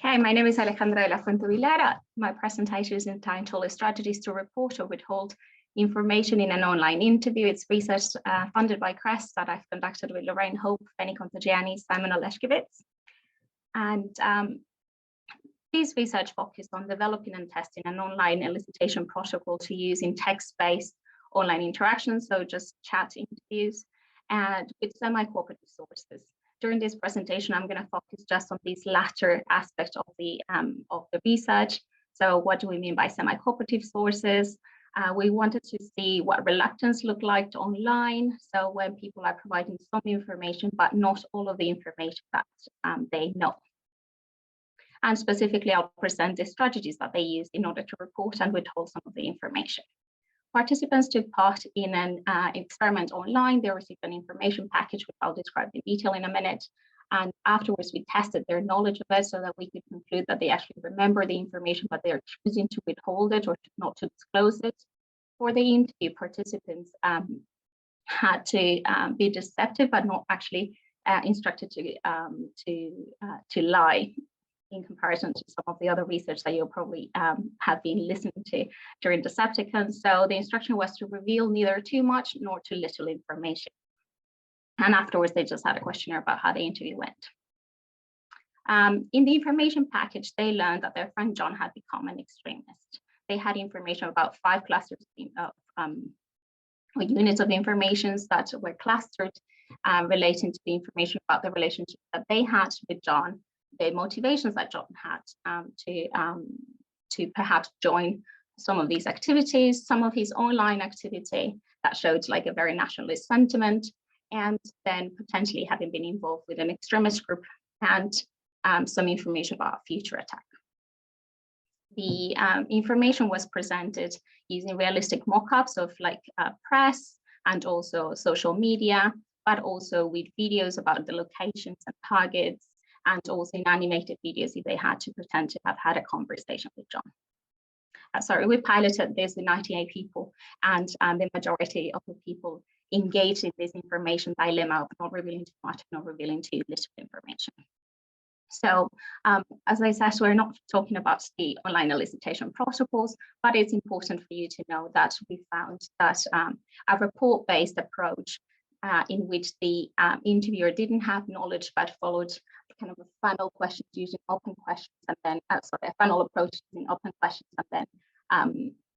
Hi, my name is Alejandra de la Fuente Vilar. My presentation is entitled Strategies to Report or Withhold Information in an Online Interview. It's research funded by CREST that I've conducted with Lorraine Hope, Feni Kontogianni, Simon Oleszkiewicz. And this research focused on developing and testing an online elicitation protocol to use in text-based online interactions, so just chat interviews, and with semi-cooperative sources. During this presentation, I'm going to focus just on this latter aspect of the research. So what do we mean by semi-cooperative sources? We wanted to see what reluctance looked like online. So when people are providing some information, but not all of the information that they know. And specifically, I'll present the strategies that they use in order to report and withhold some of the information. Participants took part in an experiment online. They received an information package, which I'll describe in detail in a minute. And afterwards, we tested their knowledge of it so that we could conclude that they actually remember the information, but they're choosing to withhold it or not to disclose it. For the interview, participants had to be deceptive, but not actually instructed to lie, in comparison to some of the other research that you'll probably have been listening to during Decepticon. So the instruction was to reveal neither too much nor too little information. And afterwards, they just had a questionnaire about how the interview went. In the information package, they learned that their friend John had become an extremist. They had information about 5 clusters of units of information that were clustered relating to the information about the relationship that they had with John, the motivations that John had to perhaps join some of these activities, some of his online activity that showed like a very nationalist sentiment, and then potentially having been involved with an extremist group, and some information about a future attack. The information was presented using realistic mock-ups of like press and also social media, but also with videos about the locations and targets, and also in animated videos if they had to pretend to have had a conversation with John. We piloted this with 98 people, and the majority of the people engaged in this information dilemma of not revealing too much, not revealing too little information. So as I said, we're not talking about the online elicitation protocols, but it's important for you to know that we found that a report-based approach in which the interviewer didn't have knowledge but followed kind of a funnel questions using open questions, and then a funnel approach using open questions and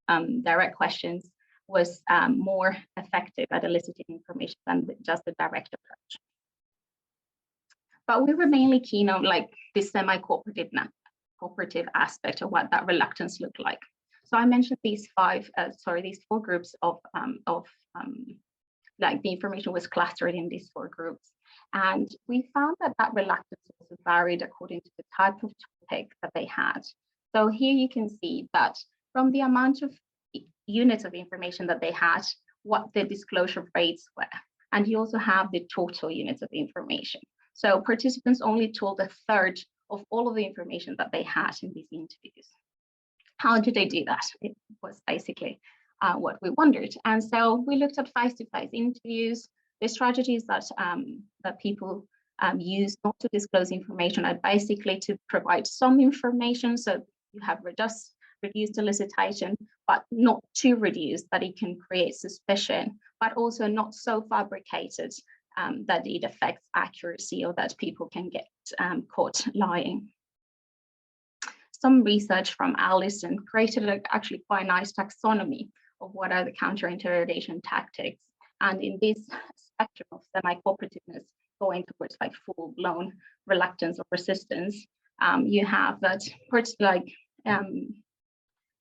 then direct questions was more effective at eliciting information than just the direct approach. But we were mainly keen on like this semi-cooperative aspect of what that reluctance looked like. So I mentioned these 4 groups of like the information was clustered in these 4 groups. And we found that that reluctance also varied according to the type of topic that they had. So here you can see that from the amount of units of information that they had, what the disclosure rates were. And you also have the total units of information. So participants only told 1/3 of all of the information that they had in these interviews. How did they do that? It was basically what we wondered. And so we looked at face-to-face interviews, the strategies that that people use not to disclose information are basically to provide some information. So you have reduced elicitation, but not too reduced that it can create suspicion, but also not so fabricated that it affects accuracy or that people can get caught lying. Some research from Allison created actually quite a nice taxonomy of what are the counter-interrogation tactics. And in this spectrum of semi-cooperativeness going towards like full-blown reluctance or resistance, you have that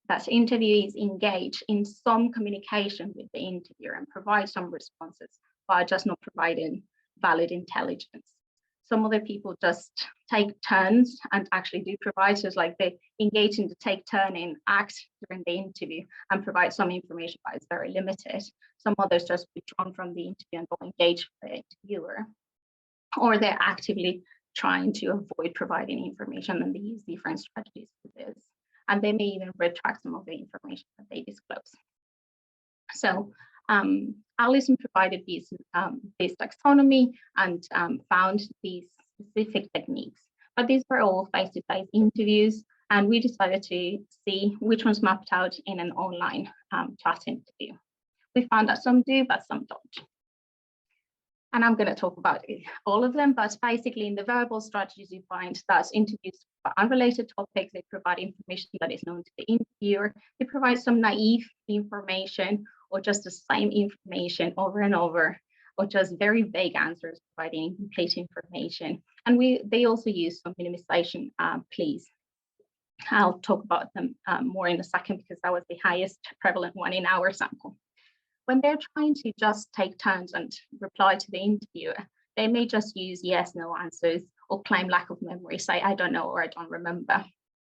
that interviewees engage in some communication with the interviewer and provide some responses, but just not providing valid intelligence. Some other people just take turns and actually do provide, so it's like they engage in the take turn in act during the interview and provide some information, but it's very limited. Some others just withdrawn from the interview and don't engage with the interviewer, or they're actively trying to avoid providing information, and they use different strategies for this. And they may even retract some of the information that they disclose. So Alison provided this taxonomy and found these specific techniques. But these were all face-to-face interviews, and we decided to see which ones mapped out in an online chat interview. We found that some do, but some don't. And I'm going to talk about all of them, but basically in the verbal strategies, you find that interviews for unrelated topics, they provide information that is known to the interviewer. They provide some naive information or just the same information over and over, or just very vague answers providing incomplete information. And they also use some minimization pleas. I'll talk about them more in a second because that was the highest prevalent one in our sample. When they're trying to just take turns and reply to the interviewer, they may just use yes, no answers or claim lack of memory, say, I don't know, or I don't remember.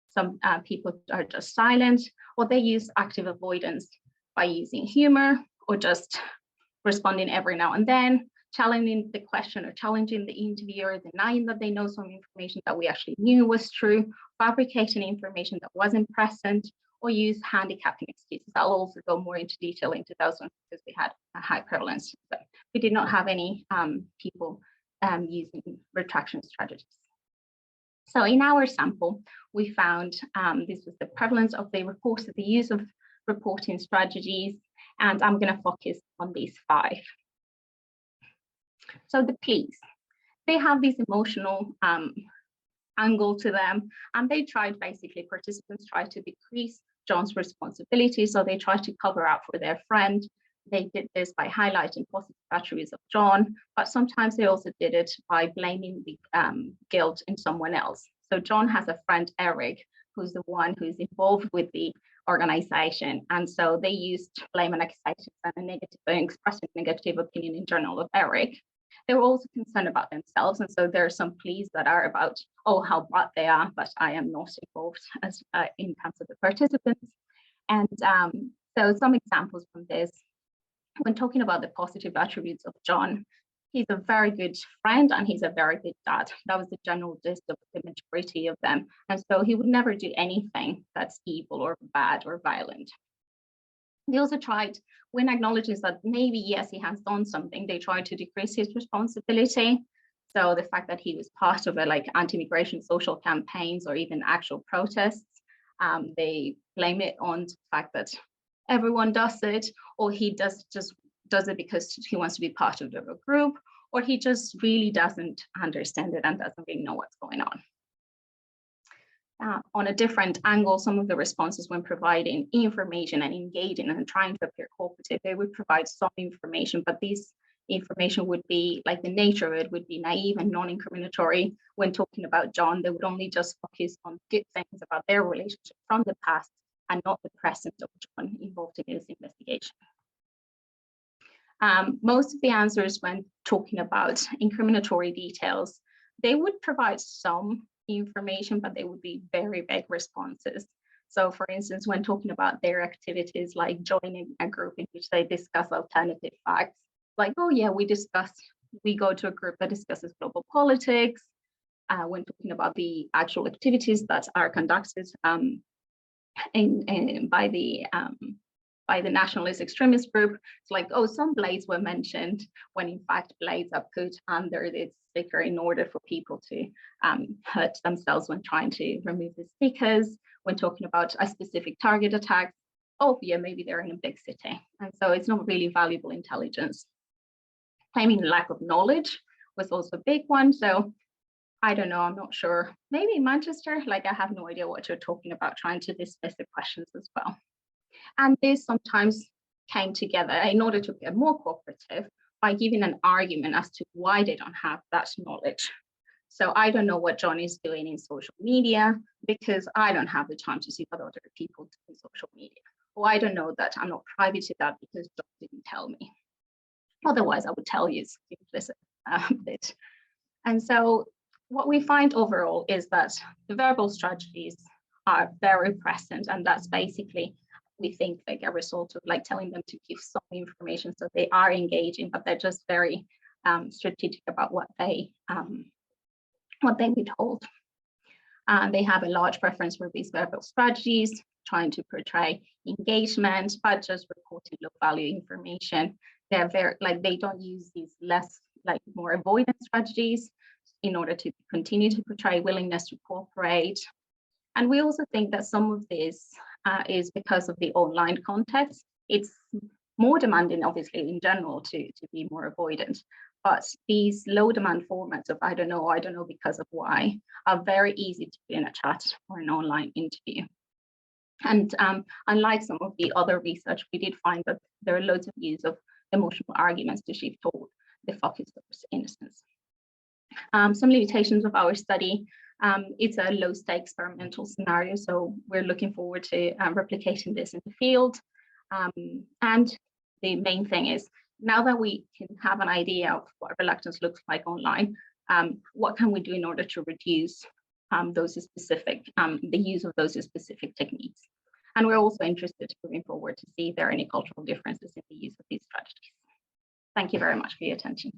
Some people are just silent, or they use active avoidance by using humor or just responding every now and then, challenging the question or challenging the interviewer, denying that they know some information that we actually knew was true, fabricating information that wasn't present, or use handicapping excuses. I'll also go more into detail into those ones because we had a high prevalence, but we did not have any people using retraction strategies. So in our sample, we found this was the prevalence of the use of reporting strategies, and I'm going to focus on these 5. So the pleas, they have this emotional angle to them, and they tried, basically participants tried to decrease John's responsibility, so they tried to cover up for their friend. They did this by highlighting positive attributes of John, but sometimes they also did it by blaming the guilt in someone else. So John has a friend, Eric, who's the one who's involved with the organization, and so they used blame and accusations and expressing negative opinion in general of Eric. They were also concerned about themselves, and so there are some pleas that are about, oh, how bad they are, but I am not involved as in terms of the participants. And so some examples from this, when talking about the positive attributes of John, he's a very good friend and he's a very good dad. That was the general gist of the majority of them. And so he would never do anything that's evil or bad or violent. They also tried, when acknowledging that maybe, yes, he has done something, they tried to decrease his responsibility. So the fact that he was part of anti-immigration social campaigns or even actual protests, they blame it on the fact that everyone does it, or he does it because he wants to be part of the group, or he just really doesn't understand it and doesn't really know what's going on. On a different angle, some of the responses when providing information and engaging and trying to appear cooperative, they would provide some information, but this information would be, like the nature of it would be naive and non-incriminatory. When talking about John, they would only just focus on good things about their relationship from the past and not the present of John involved in his investigation. Most of the answers when talking about incriminatory details, they would provide some information, but they would be very vague responses. So for instance, when talking about their activities, like joining a group in which they discuss alternative facts, like, oh yeah, we go to a group that discusses global politics. When talking about the actual activities that are conducted by the nationalist extremist group, it's like, oh, some blades were mentioned, when in fact blades are put under this sticker in order for people to hurt themselves when trying to remove the stickers. When talking about a specific target attack, oh yeah, maybe they're in a big city. And so it's not really valuable intelligence. Claiming lack of knowledge was also a big one. So I don't know, I'm not sure. Maybe Manchester, like I have no idea what you're talking about, trying to dismiss the questions as well. And this sometimes came together in order to get more cooperative by giving an argument as to why they don't have that knowledge. So I don't know what John is doing in social media because I don't have the time to see what other people do in social media. Or I don't know that, I'm not privy to that because John didn't tell me. Otherwise, I would tell you it's implicit bit. And so what we find overall is that the verbal strategies are very present, and that's basically, we think, like a result of like telling them to give some information so they are engaging, but they're just very strategic about what they withhold. They have a large preference for these verbal strategies, trying to portray engagement, but just reporting low value information. They're very, like, they don't use these more avoidance strategies. in order to continue to portray willingness to cooperate. And we also think that some of this is because of the online context. It's more demanding, obviously, in general to be more avoidant. But these low demand formats of I don't know because of why are very easy to be in a chat or an online interview. And unlike some of the other research, we did find that there are loads of use of emotional arguments to shift toward the focus of innocence. Some limitations of our study. It's a low-stake experimental scenario, so we're looking forward to replicating this in the field. And the main thing is, now that we can have an idea of what reluctance looks like online, what can we do in order to reduce the use of those specific techniques? And we're also interested moving forward to see if there are any cultural differences in the use of these strategies. Thank you very much for your attention.